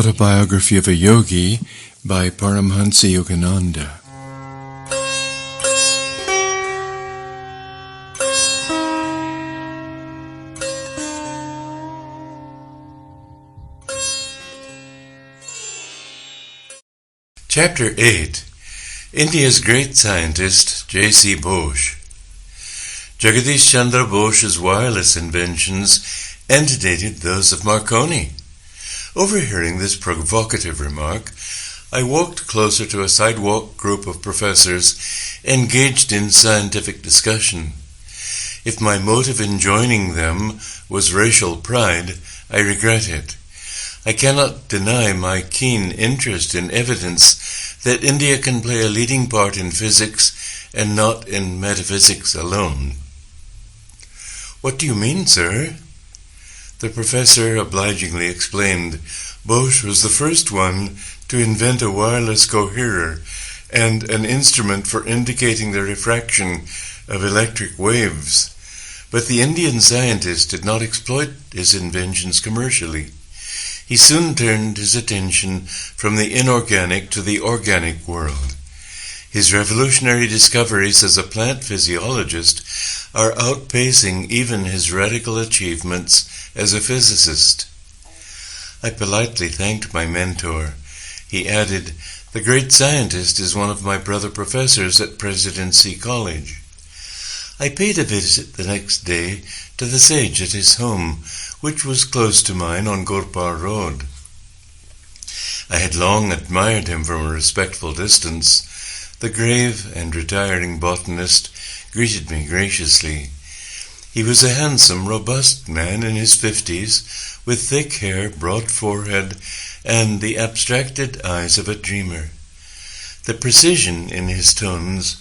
Autobiography of a Yogi by Paramhansa Yogananda. Chapter 8. India's great scientist, J.C. Bose. Jagadish Chandra Bose's wireless inventions antedated those of Marconi. Overhearing this provocative remark, I walked closer to a sidewalk group of professors engaged in scientific discussion. If my motive in joining them was racial pride, I regret it. I cannot deny my keen interest in evidence that India can play a leading part in physics and not in metaphysics alone. "What do you mean, sir?" The professor obligingly explained. Bose was the first one to invent a wireless coherer and an instrument for indicating the refraction of electric waves. But the Indian scientist did not exploit his inventions commercially. He soon turned his attention from the inorganic to the organic world. His revolutionary discoveries as a plant physiologist are outpacing even his radical achievements as a physicist. I politely thanked my mentor. He added, "The great scientist is one of my brother professors at Presidency College." I paid a visit the next day to the sage at his home, which was close to mine on Gurpar Road. I had long admired him from a respectful distance. The grave and retiring botanist greeted me graciously. He was a handsome, robust man in his 50s, with thick hair, broad forehead, and the abstracted eyes of a dreamer. The precision in his tones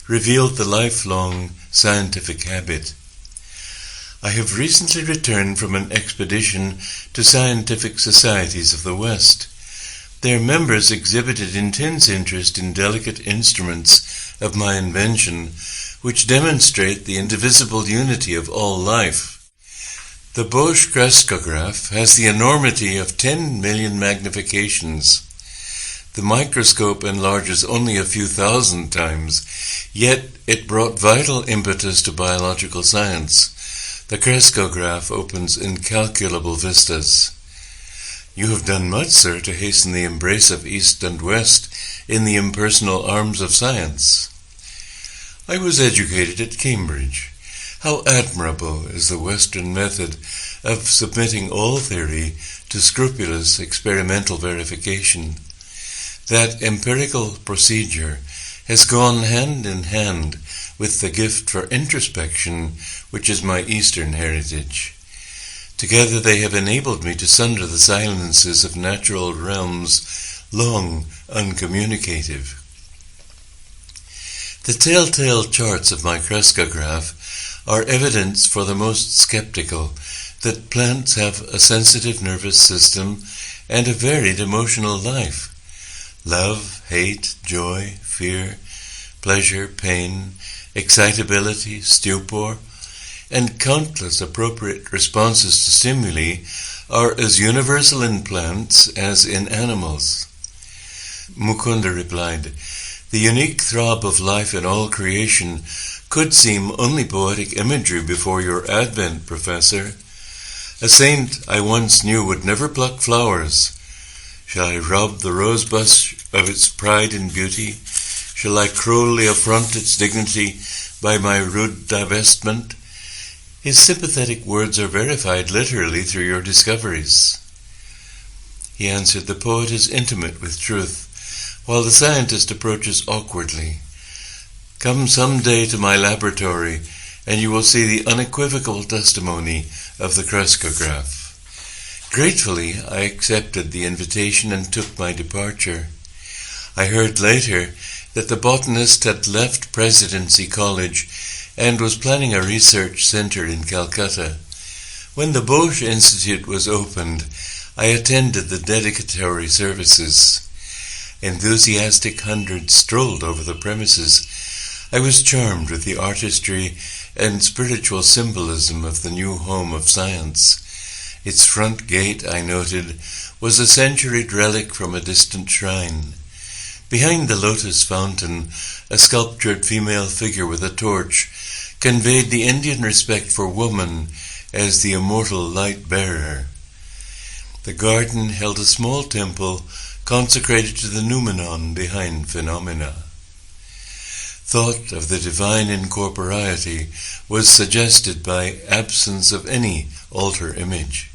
revealed the lifelong scientific habit. "I have recently returned from an expedition to scientific societies of the West. Their members exhibited intense interest in delicate instruments of my invention, which demonstrate the indivisible unity of all life. The Bose crescograph has the enormity of 10 million magnifications. The microscope enlarges only a few thousand times, yet it brought vital impetus to biological science. The crescograph opens incalculable vistas. You have done much, sir, to hasten the embrace of East and West in the impersonal arms of science." I was educated at Cambridge. How admirable is the Western method of submitting all theory to scrupulous experimental verification. That empirical procedure has gone hand in hand with the gift for introspection, which is my Eastern heritage. Together they have enabled me to sunder the silences of natural realms long uncommunicative. The telltale charts of my crescograph are evidence for the most skeptical that plants have a sensitive nervous system and a varied emotional life. Love, hate, joy, fear, pleasure, pain, excitability, stupor, and countless appropriate responses to stimuli are as universal in plants as in animals. Mukunda replied, "The unique throb of life in all creation could seem only poetic imagery before your advent, Professor. A saint I once knew would never pluck flowers. Shall I rob the rosebush of its pride and beauty? Shall I cruelly affront its dignity by my rude divestment?" His sympathetic words are verified literally through your discoveries. He answered, "The poet is intimate with truth, while the scientist approaches awkwardly. Come some day to my laboratory, and you will see the unequivocal testimony of the crescograph." Gratefully, I accepted the invitation and took my departure. I heard later that the botanist had left Presidency College and was planning a research center in Calcutta. When the Bose Institute was opened, I attended the dedicatory services. Enthusiastic hundreds strolled over the premises. I was charmed with the artistry and spiritual symbolism of the new home of science. Its front gate, I noted, was a centuried relic from a distant shrine. Behind the lotus fountain, a sculptured female figure with a torch conveyed the Indian respect for woman as the immortal light-bearer. The garden held a small temple consecrated to the noumenon behind phenomena. Thought of the divine incorporeity was suggested by absence of any altar image.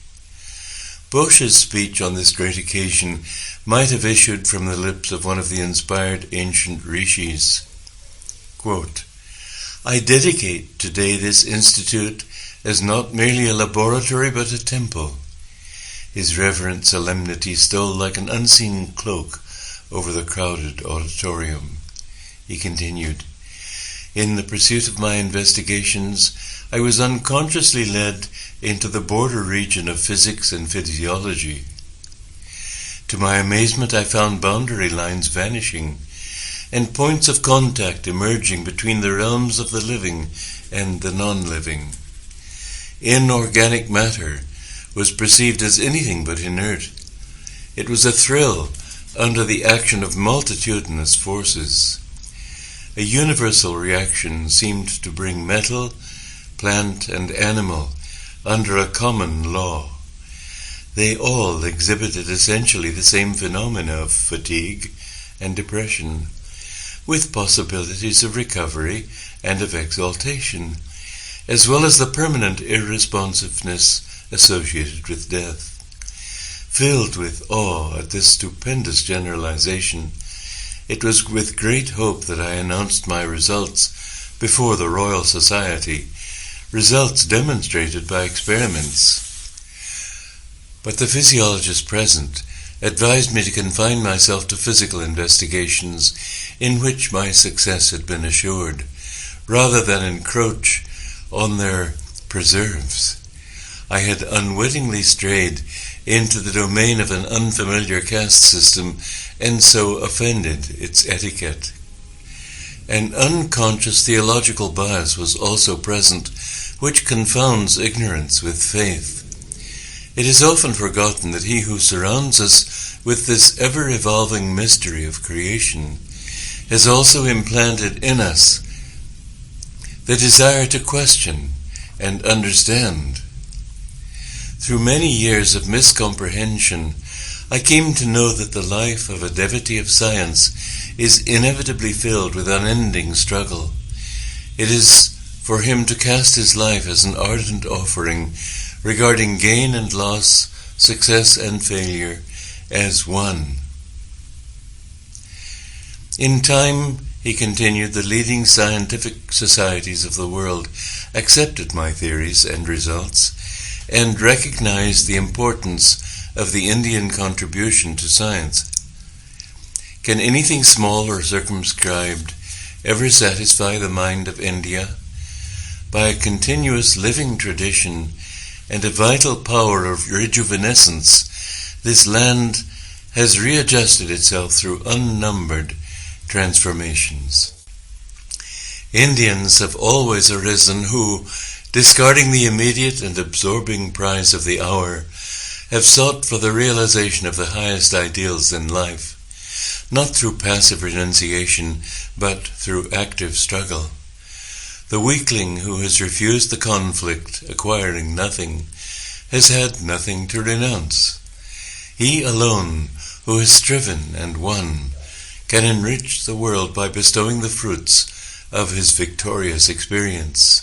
Bosch's speech on this great occasion might have issued from the lips of one of the inspired ancient rishis. Quote, "I dedicate today this institute as not merely a laboratory but a temple." His reverent solemnity stole like an unseen cloak over the crowded auditorium. He continued, "In the pursuit of my investigations, I was unconsciously led into the border region of physics and physiology. To my amazement, I found boundary lines vanishing and points of contact emerging between the realms of the living and the non-living. Inorganic matter was perceived as anything but inert. It was a thrill under the action of multitudinous forces. A universal reaction seemed to bring metal, plant, and animal under a common law. They all exhibited essentially the same phenomena of fatigue and depression, with possibilities of recovery and of exaltation, as well as the permanent irresponsiveness associated with death. Filled with awe at this stupendous generalization, it was with great hope that I announced my results before the Royal Society, results demonstrated by experiments. But the physiologist present advised me to confine myself to physical investigations in which my success had been assured, rather than encroach on their preserves. I had unwittingly strayed into the domain of an unfamiliar caste system and so offended its etiquette. An unconscious theological bias was also present, which confounds ignorance with faith. It is often forgotten that he who surrounds us with this ever-evolving mystery of creation has also implanted in us the desire to question and understand. Through many years of miscomprehension, I came to know that the life of a devotee of science is inevitably filled with unending struggle. It is for him to cast his life as an ardent offering regarding gain and loss, success and failure as one. In time, he continued, the leading scientific societies of the world accepted my theories and results and recognized the importance of the Indian contribution to science. Can anything small or circumscribed ever satisfy the mind of India? By a continuous living tradition and a vital power of rejuvenescence, this land has readjusted itself through unnumbered transformations. Indians have always arisen who, discarding the immediate and absorbing prize of the hour, have sought for the realization of the highest ideals in life, not through passive renunciation, but through active struggle. The weakling who has refused the conflict, acquiring nothing, has had nothing to renounce. He alone, who has striven and won, can enrich the world by bestowing the fruits of his victorious experience.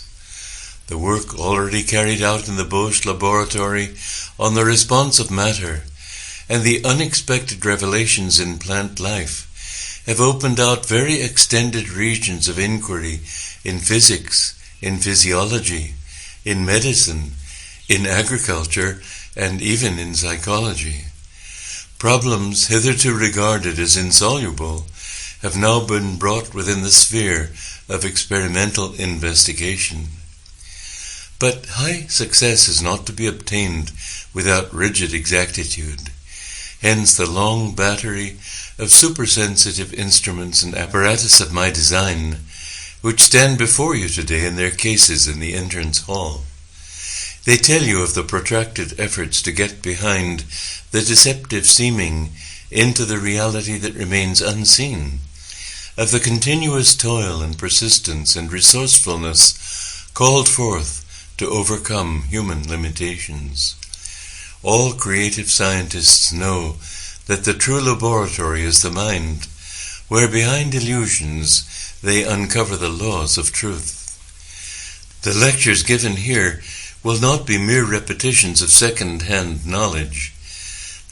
The work already carried out in the Bosch laboratory on the response of matter and the unexpected revelations in plant life have opened out very extended regions of inquiry in physics, in physiology, in medicine, in agriculture, and even in psychology. Problems hitherto regarded as insoluble have now been brought within the sphere of experimental investigation. But high success is not to be obtained without rigid exactitude. Hence the long battery of supersensitive instruments and apparatus of my design, which stand before you today in their cases in the entrance hall. They tell you of the protracted efforts to get behind the deceptive seeming into the reality that remains unseen, of the continuous toil and persistence and resourcefulness called forth to overcome human limitations. All creative scientists know that the true laboratory is the mind, where behind illusions they uncover the laws of truth. The lectures given here will not be mere repetitions of second-hand knowledge.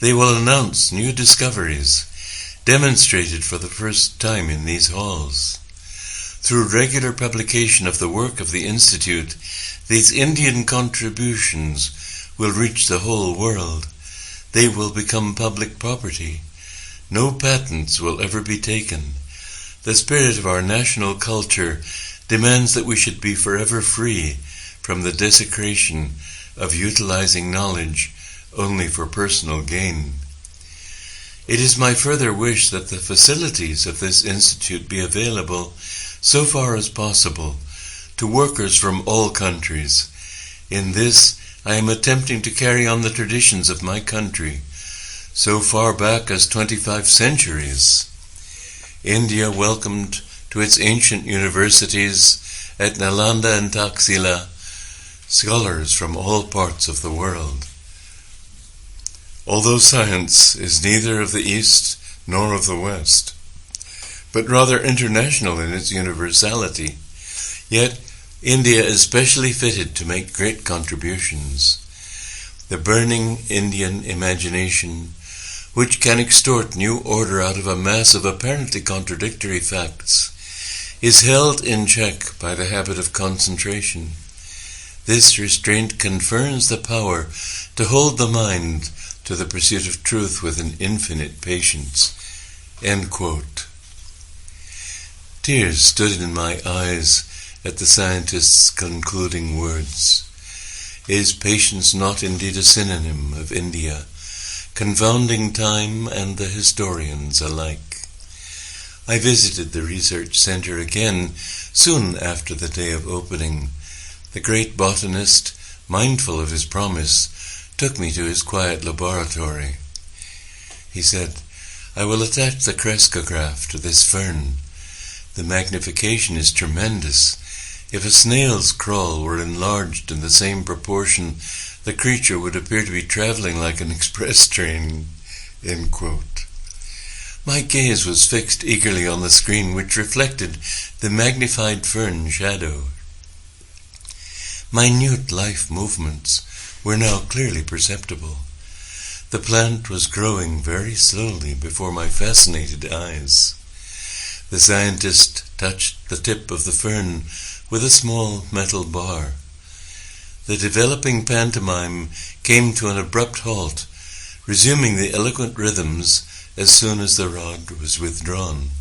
They will announce new discoveries, demonstrated for the first time in these halls. Through regular publication of the work of the Institute, these Indian contributions will reach the whole world. They will become public property. No patents will ever be taken. The spirit of our national culture demands that we should be forever free from the desecration of utilizing knowledge only for personal gain. It is my further wish that the facilities of this institute be available, so far as possible, to workers from all countries. In this, I am attempting to carry on the traditions of my country, so far back as 25 centuries. India welcomed to its ancient universities at Nalanda and Taxila scholars from all parts of the world. Although science is neither of the East nor of the West, but rather international in its universality, yet India is specially fitted to make great contributions. The burning Indian imagination, which can extort new order out of a mass of apparently contradictory facts, is held in check by the habit of concentration. This restraint confers the power to hold the mind to the pursuit of truth with an infinite patience." End quote. Tears stood in my eyes at the scientist's concluding words. Is patience not indeed a synonym of India, confounding time and the historians alike? I visited the research center again soon after the day of opening. The great botanist, mindful of his promise, took me to his quiet laboratory. He said, "I will attach the crescograph to this fern. The magnification is tremendous. If a snail's crawl were enlarged in the same proportion, the creature would appear to be traveling like an express train." End quote. My gaze was fixed eagerly on the screen, which reflected the magnified fern shadow. Minute life movements were now clearly perceptible. The plant was growing very slowly before my fascinated eyes. The scientist touched the tip of the fern with a small metal bar. The developing pantomime came to an abrupt halt, resuming the eloquent rhythms as soon as the rod was withdrawn.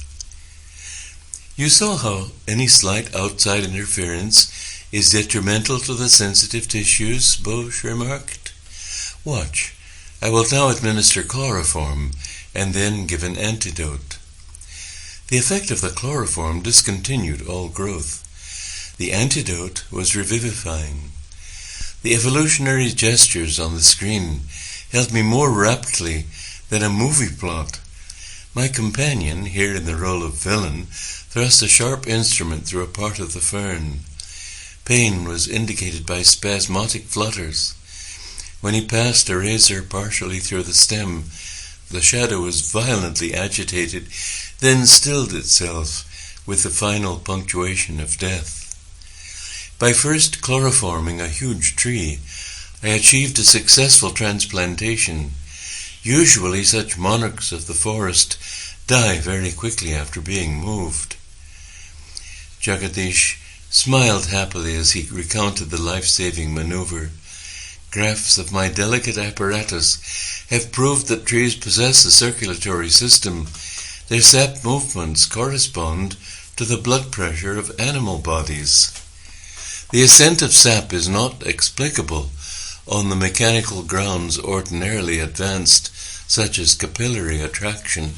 "You saw how any slight outside interference is detrimental to the sensitive tissues," Bosch remarked. "Watch. I will now administer chloroform and then give an antidote." The effect of the chloroform discontinued all growth. The antidote was revivifying. The evolutionary gestures on the screen held me more raptly than a movie plot. My companion, here in the role of villain, thrust a sharp instrument through a part of the fern. Pain was indicated by spasmodic flutters. When he passed a razor partially through the stem, the shadow was violently agitated, then stilled itself with the final punctuation of death. By first chloroforming a huge tree, I achieved a successful transplantation. Usually such monarchs of the forest die very quickly after being moved. Jagadish smiled happily as he recounted the life-saving maneuver. Graphs of my delicate apparatus have proved that trees possess a circulatory system. Their sap movements correspond to the blood pressure of animal bodies. The ascent of sap is not explicable on the mechanical grounds ordinarily advanced, such as capillary attraction.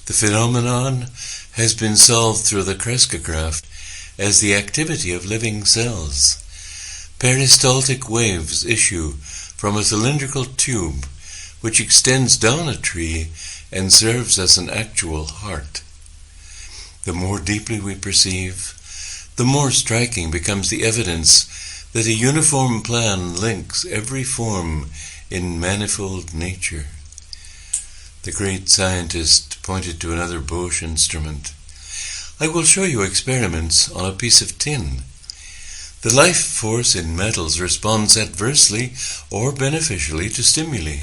The phenomenon has been solved through the crescograph as the activity of living cells. Peristaltic waves issue from a cylindrical tube which extends down a tree and serves as an actual heart. The more deeply we perceive, the more striking becomes the evidence that a uniform plan links every form in manifold nature. The great scientist pointed to another Bosch instrument. I will show you experiments on a piece of tin. The life force in metals responds adversely or beneficially to stimuli.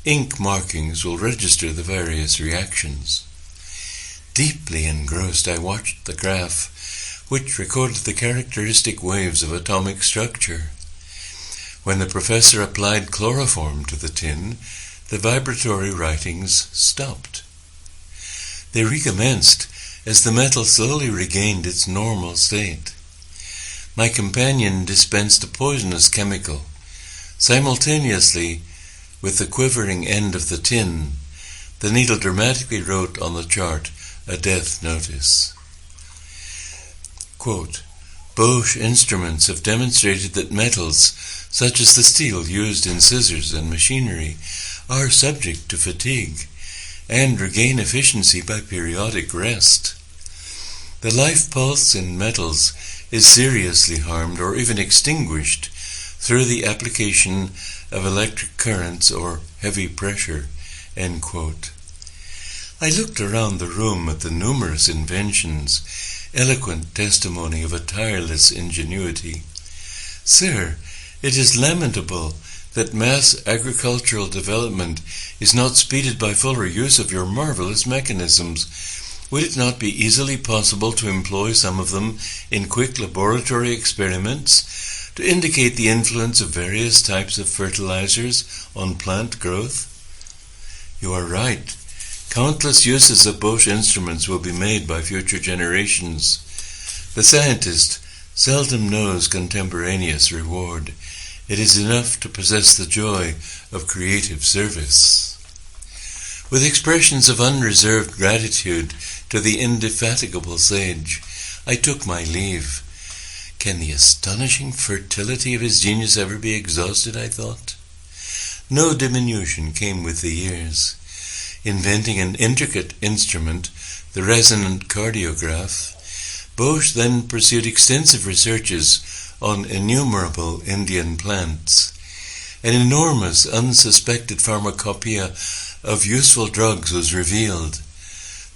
Ink markings will register the various reactions. Deeply engrossed, I watched the graph, which recorded the characteristic waves of atomic structure. When the professor applied chloroform to the tin, the vibratory writings stopped. They recommenced as the metal slowly regained its normal state. My companion dispensed a poisonous chemical. Simultaneously, with the quivering end of the tin, the needle dramatically wrote on the chart a death notice. Quote, Bosch instruments have demonstrated that metals, such as the steel used in scissors and machinery, are subject to fatigue and regain efficiency by periodic rest. The life pulse in metals is seriously harmed or even extinguished through the application of electric currents or heavy pressure. End quote. I looked around the room at the numerous inventions, eloquent testimony of a tireless ingenuity. Sir, it is lamentable that mass agricultural development is not speeded by fuller use of your marvelous mechanisms. Would it not be easily possible to employ some of them in quick laboratory experiments to indicate the influence of various types of fertilizers on plant growth? You are right. Countless uses of Bosch instruments will be made by future generations. The scientist seldom knows contemporaneous reward. It is enough to possess the joy of creative service. With expressions of unreserved gratitude to the indefatigable sage, I took my leave. Can the astonishing fertility of his genius ever be exhausted, I thought? No diminution came with the years. Inventing an intricate instrument, the resonant cardiograph, Bosch then pursued extensive researches on innumerable Indian plants. An enormous unsuspected pharmacopoeia of useful drugs was revealed.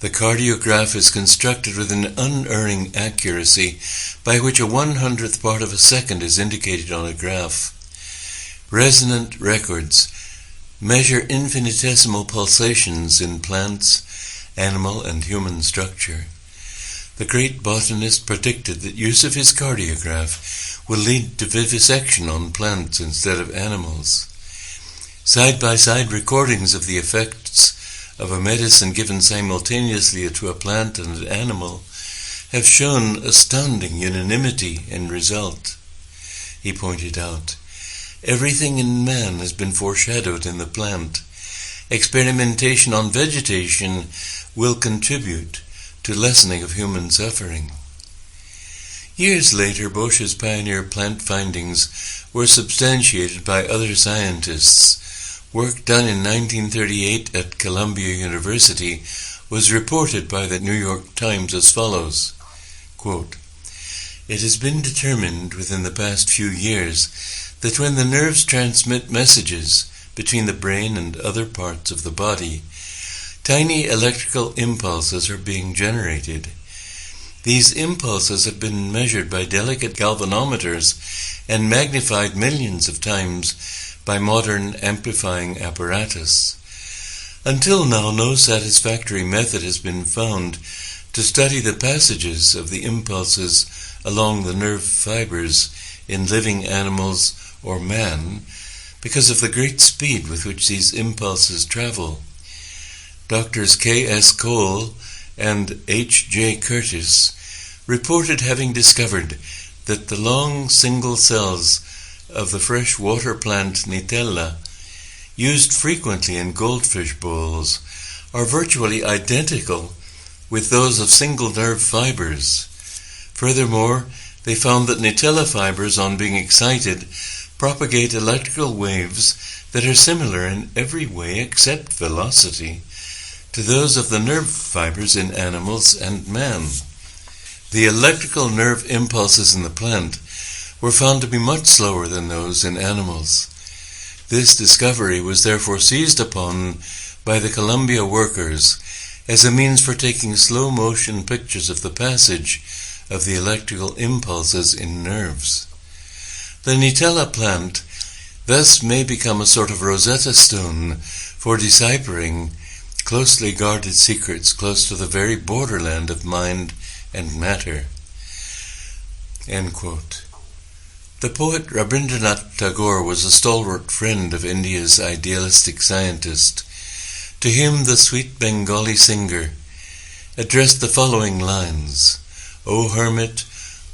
The cardiograph is constructed with an unerring accuracy by which a 100th part of a second is indicated on a graph. Resonant records measure infinitesimal pulsations in plants, animal and human structure. The great botanist predicted that use of his cardiograph will lead to vivisection on plants instead of animals. Side-by-side recordings of the effects of a medicine given simultaneously to a plant and an animal have shown astounding unanimity in result. He pointed out, everything in man has been foreshadowed in the plant. Experimentation on vegetation will contribute to lessening of human suffering. Years later, Bosch's pioneer plant findings were substantiated by other scientists. Work done in 1938 at Columbia University was reported by the New York Times as follows, quote, It has been determined within the past few years that when the nerves transmit messages between the brain and other parts of the body, tiny electrical impulses are being generated. These impulses have been measured by delicate galvanometers and magnified millions of times by modern amplifying apparatus. Until now, no satisfactory method has been found to study the passages of the impulses along the nerve fibers in living animals or man because of the great speed with which these impulses travel. Doctors K.S. Cole and H.J. Curtis reported having discovered that the long single cells of the freshwater plant Nitella, used frequently in goldfish bowls, are virtually identical with those of single nerve fibers. Furthermore, They found that Nutella fibers, on being excited, propagate electrical waves that are similar in every way except velocity to those of the nerve fibers in animals and man. The electrical nerve impulses in the plant were found to be much slower than those in animals. This discovery was therefore seized upon by the Columbia workers as a means for taking slow-motion pictures of the passage of the electrical impulses in nerves. The Nutella plant thus may become a sort of Rosetta Stone for deciphering closely guarded secrets close to the very borderland of mind and matter." End quote. The poet Rabindranath Tagore was a stalwart friend of India's idealistic scientist. To him the sweet Bengali singer addressed the following lines: "O hermit,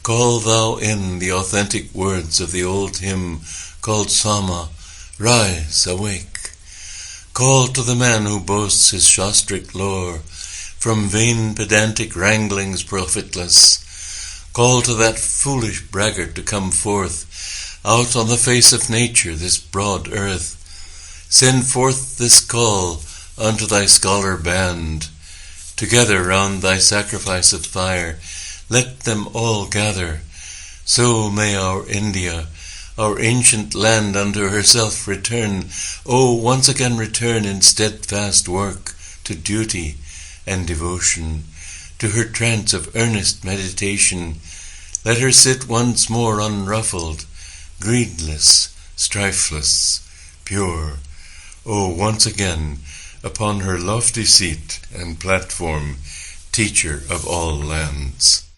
call thou in the authentic words of the old hymn called Sama, rise, awake. Call to the man who boasts his shastric lore, from vain pedantic wranglings profitless. Call to that foolish braggart to come forth, out on the face of nature, this broad earth. Send forth this call unto thy scholar band. Together round thy sacrifice of fire, let them all gather. So may our India, our ancient land, unto herself return. Oh, once again return in steadfast work to duty and devotion, to her trance of earnest meditation. Let her sit once more unruffled, greedless, strifeless, pure. Oh, once again upon her lofty seat and platform, teacher of all lands."